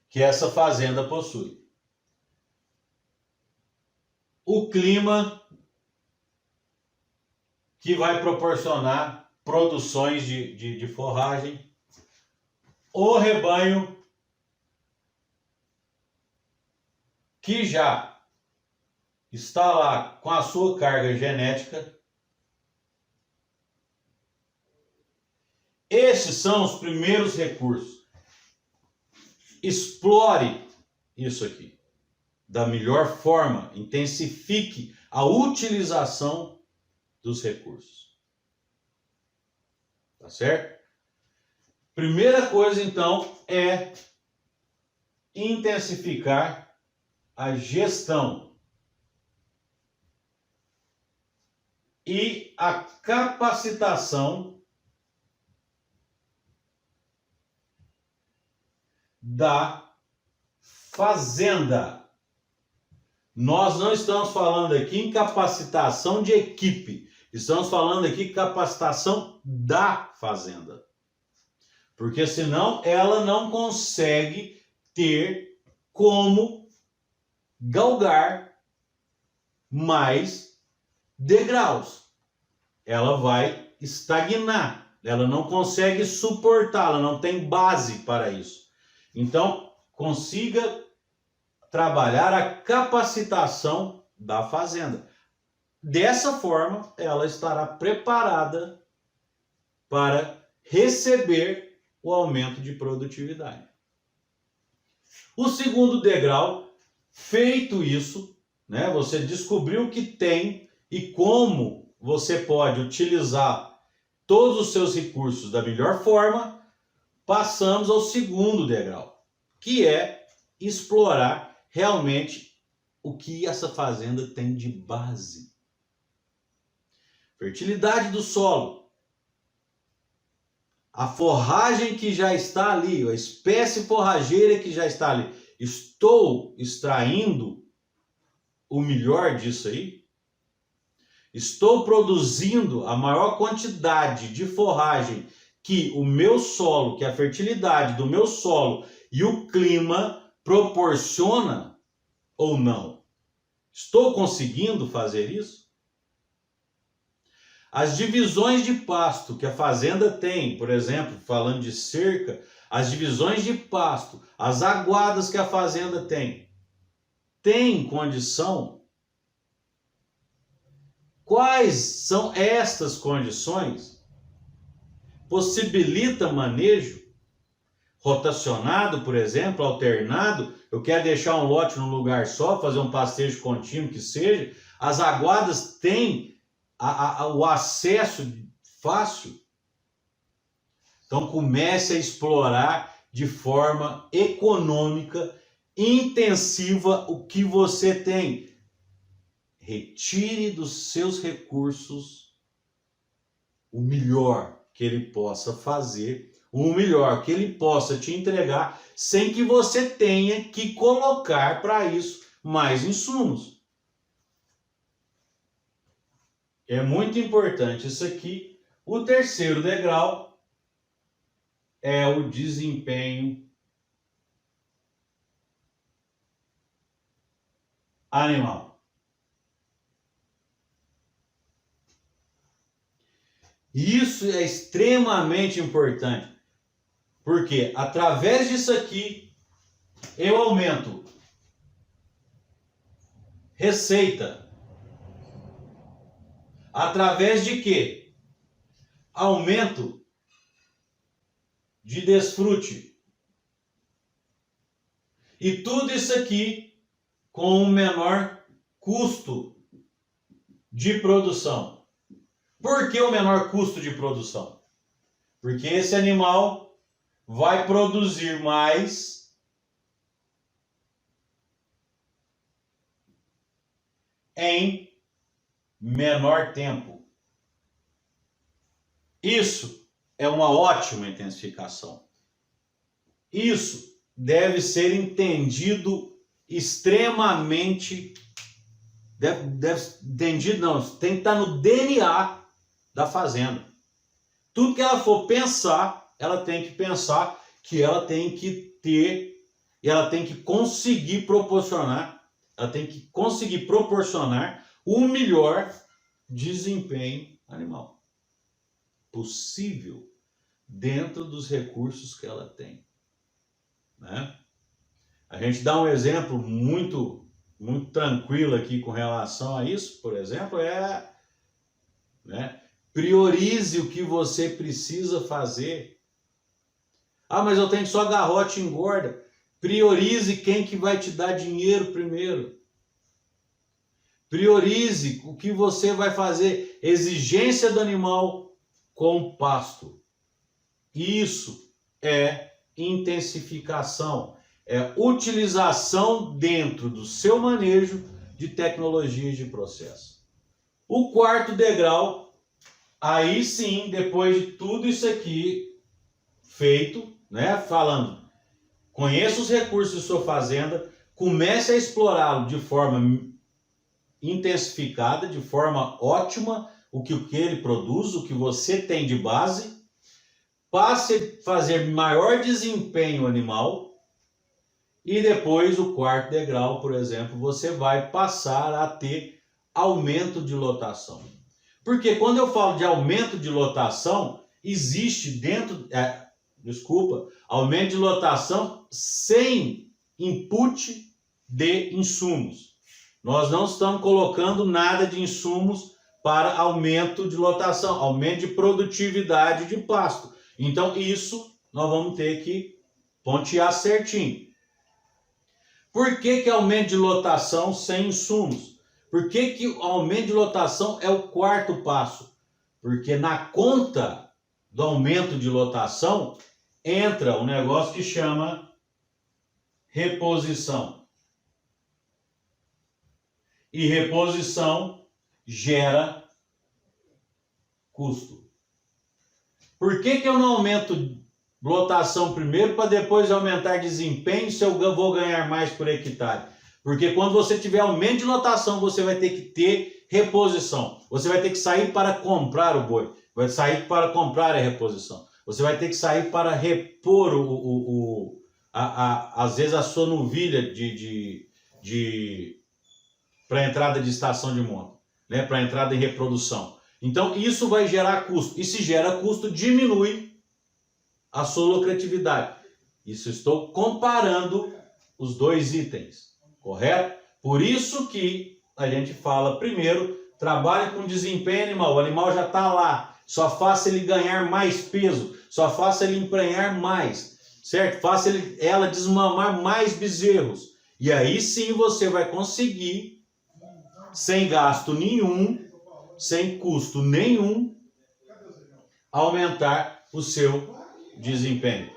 que essa fazenda possui, o clima que vai proporcionar produções de forragem, o rebanho que já está lá com a sua carga genética. Esses são os primeiros recursos. Explore isso aqui da melhor forma, intensifique a utilização dos recursos. Tá certo? Primeira coisa, então, é intensificar a gestão e a capacitação da fazenda. Nós não estamos falando aqui em capacitação de equipe, estamos falando aqui em capacitação da fazenda. Porque senão ela não consegue ter como galgar mais degraus. Ela vai estagnar, ela não consegue suportar, ela não tem base para isso. Então, consiga trabalhar a capacitação da fazenda. Dessa forma, ela estará preparada para receber o aumento de produtividade. O segundo degrau, feito isso, né, você descobriu o que tem e como você pode utilizar todos os seus recursos da melhor forma, passamos ao segundo degrau, que é explorar realmente o que essa fazenda tem de base. Fertilidade do solo, a forragem que já está ali, a espécie forrageira que já está ali. Estou extraindo o melhor disso aí? Estou produzindo a maior quantidade de forragem que o meu solo, que a fertilidade do meu solo e o clima proporciona ou não? Estou conseguindo fazer isso? As divisões de pasto que a fazenda tem, por exemplo, falando de cerca, as divisões de pasto, as aguadas que a fazenda tem condição? Quais são estas condições? Possibilita manejo rotacionado, por exemplo, alternado? Eu quero deixar um lote num lugar só, fazer um pastejo contínuo que seja. As aguadas têm o acesso fácil. Então comece a explorar de forma econômica, intensiva o que você tem. Retire dos seus recursos o melhor que ele possa fazer, o melhor que ele possa te entregar, sem que você tenha que colocar para isso mais insumos. É muito importante isso aqui. O terceiro degrau é o desempenho animal. Isso é extremamente importante, porque através disso aqui eu aumento receita. Através de quê? Aumento de desfrute. E tudo isso aqui com um menor custo de produção. Por que o menor custo de produção? Porque esse animal vai produzir mais em menor tempo. Isso é uma ótima intensificação. Isso deve ser entendido extremamente. Entendido não, tem que estar no DNA da fazenda. Tudo que ela for pensar, ela tem que pensar que ela tem que ter, e ela tem que conseguir proporcionar, o melhor desempenho animal possível dentro dos recursos que ela tem, né? A gente dá um exemplo muito tranquilo aqui com relação a isso, por exemplo, né, priorize o que você precisa fazer. Ah, mas eu tenho só garrote e engorda. Priorize quem que vai te dar dinheiro primeiro. Priorize o que você vai fazer. Exigência do animal com pasto. Isso é intensificação. É utilização dentro do seu manejo de tecnologias de processo. O quarto degrau, aí sim, depois de tudo isso aqui feito, né, falando, conheça os recursos de sua fazenda, comece a explorá-lo de forma intensificada, de forma ótima, o que ele produz, o que você tem de base, passe a fazer maior desempenho animal, e depois o quarto degrau, por exemplo, você vai passar a ter aumento de lotação. Porque quando eu falo de aumento de lotação, existe dentro, aumento de lotação sem input de insumos. Nós não estamos colocando nada de insumos para aumento de lotação, aumento de produtividade de pasto. Então isso nós vamos ter que pontear certinho. Por que aumento de lotação sem insumos? Por que o aumento de lotação é o quarto passo? Porque na conta do aumento de lotação entra um negócio que chama reposição. E reposição gera custo. Por que eu não aumento lotação primeiro para depois aumentar desempenho se eu vou ganhar mais por hectare? Porque quando você tiver aumento de lotação, você vai ter que ter reposição. Você vai ter que sair para comprar o boi. Vai sair para comprar a reposição. Você vai ter que sair para repor às vezes a sua novilha para entrada de estação de monta, né? Para entrada em reprodução. Então isso vai gerar custo. E se gera custo, diminui a sua lucratividade. Isso estou comparando os dois itens, correto? Por isso que a gente fala primeiro, trabalhe com desempenho animal. O animal já está lá, só faça ele ganhar mais peso, só faça ele emprenhar mais, certo? Faça ela desmamar mais bezerros. E aí sim você vai conseguir, sem gasto nenhum, sem custo nenhum, aumentar o seu desempenho.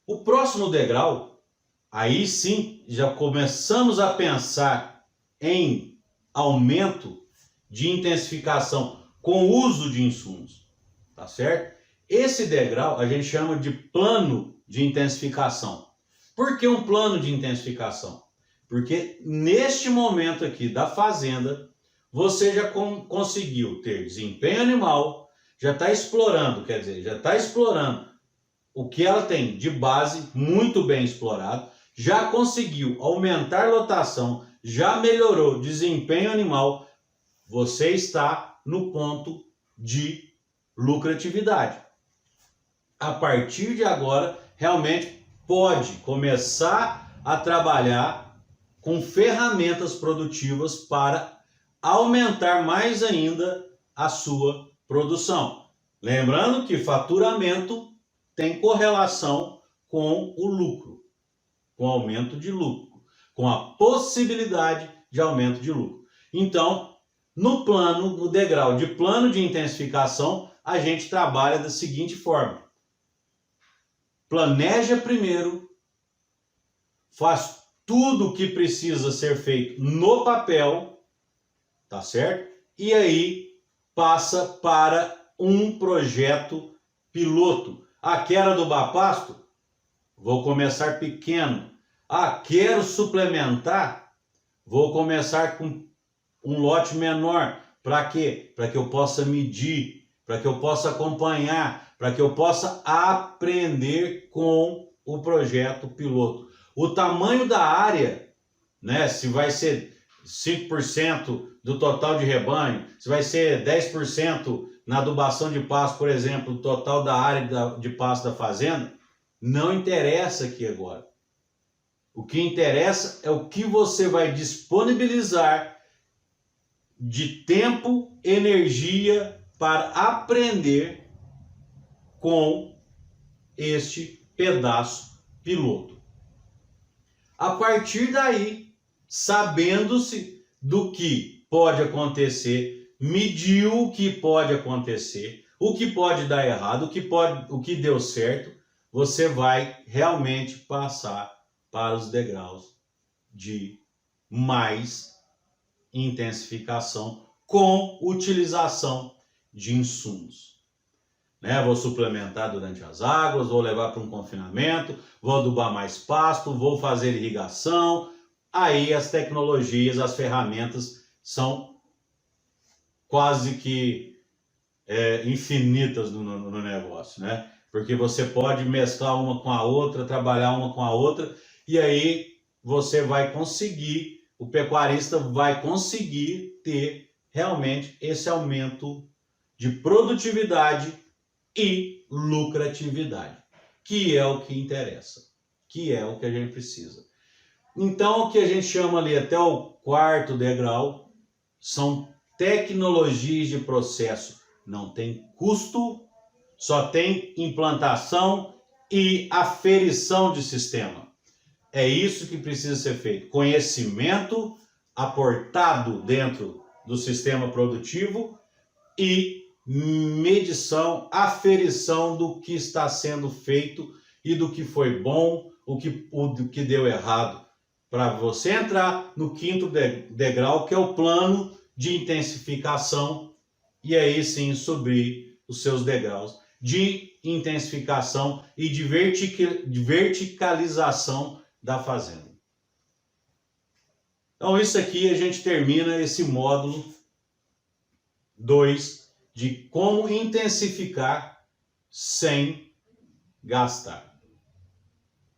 O próximo degrau, aí sim, já começamos a pensar em aumento de intensificação com o uso de insumos, tá certo? Esse degrau a gente chama de plano de intensificação. Por que um plano de intensificação? Porque neste momento aqui da fazenda, você já conseguiu ter desempenho animal, já está explorando, quer dizer, já está explorando o que ela tem de base, muito bem explorado, já conseguiu aumentar lotação, já melhorou desempenho animal, você está no ponto de lucratividade. A partir de agora, realmente pode começar a trabalhar com ferramentas produtivas para aumentar mais ainda a sua produção. Lembrando que faturamento tem correlação com o lucro, com o aumento de lucro, com a possibilidade de aumento de lucro. Então, no degrau de plano de intensificação, a gente trabalha da seguinte forma: planeja primeiro, faz tudo o que precisa ser feito no papel, tá certo? E aí passa para um projeto piloto. Quero adubar pasto? Vou começar pequeno. Quero suplementar? Vou começar com um lote menor. Para quê? Para que eu possa medir, para que eu possa acompanhar, para que eu possa aprender com o projeto piloto. O tamanho da área, né? Se vai ser 5% do total de rebanho, se vai ser 10% na adubação de pasto, por exemplo, o total da área de pasto da fazenda, não interessa aqui agora. O que interessa é o que você vai disponibilizar de tempo, energia para aprender com este pedaço piloto. A partir daí, sabendo-se do que pode acontecer, mediu o que pode acontecer, o que pode dar errado, o que deu certo, você vai realmente passar para os degraus de mais intensificação com utilização de insumos. Vou suplementar durante as águas, vou levar para um confinamento, vou adubar mais pasto, vou fazer irrigação. Aí as tecnologias, as ferramentas são quase que infinitas no negócio, né? Porque você pode mesclar uma com a outra, trabalhar uma com a outra, e aí você vai conseguir, o pecuarista vai conseguir ter realmente esse aumento de produtividade e lucratividade, que é o que interessa, que é o que a gente precisa. Então, o que a gente chama ali até o quarto degrau são tecnologias de processo. Não tem custo, só tem implantação e aferição de sistema. É isso que precisa ser feito. Conhecimento aportado dentro do sistema produtivo e medição, aferição do que está sendo feito e do que foi bom, o que deu errado, para você entrar no quinto degrau, que é o plano de intensificação, e aí sim subir os seus degraus de intensificação e de verticalização da fazenda. Então isso aqui a gente termina esse módulo 2 de como intensificar sem gastar.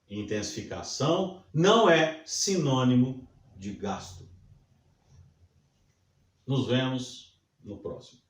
Intensificação não é sinônimo de gasto. Nos vemos no próximo.